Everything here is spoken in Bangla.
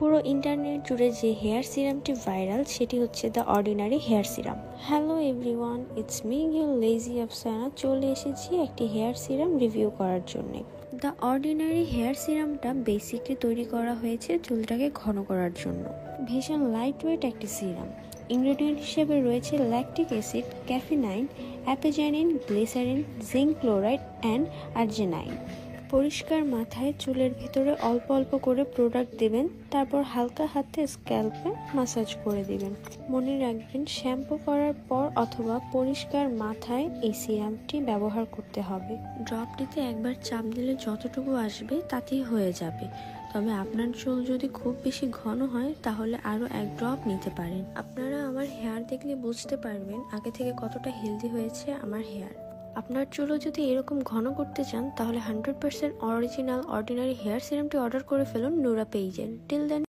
পুরো ইন্টারনেট জুড়ে যে হেয়ার সিরামটি ভাইরাল সেটি হচ্ছে the ordinary hair serum. Hello everyone, it's me your lazy Afsana. চলে এসেছি একটি হেয়ার সিরাম রিভিউ করার জন্য। দ্য অর্ডিনারি হেয়ার সিরামটা বেসিকলি তৈরি করা হয়েছে চুলটাকে ঘন করার জন্য। ভীষণ লাইট ওয়েট একটি সিরাম। ইনগ্রেডিয়েন্ট হিসেবে রয়েছে lactic acid, caffeine, apigenin, glycerin, zinc chloride and arginine. পরিষ্কার মাথায় চুলের ভেতরে অল্প অল্প করে প্রোডাক্ট দেবেন, তারপর হালকা হাতে স্ক্যাল্পে মাসাজ করে দিবেন। মনে রাখবেন, শ্যাম্পু করার পর অথবা পরিষ্কার মাথায় এই সিরামটি ব্যবহার করতে হবে। ড্রপটিতে একবার চাপ দিলে যতটুকু আসবে তাতেই হয়ে যাবে। তবে আপনার চুল যদি খুব বেশি ঘন হয় তাহলে আরও এক ড্রপ নিতে পারেন। আপনারা আমার হেয়ার দেখলে বুঝতে পারবেন আগে থেকে কতটা হেলদি হয়েছে আমার হেয়ার। আপনার চুলও যদি এরকম ঘন করতে চান তাহলে 100% অরিজিনাল অর্ডিনারি হেয়ার সিরামটি অর্ডার করে ফেলুন নুরা পেইজের। Till then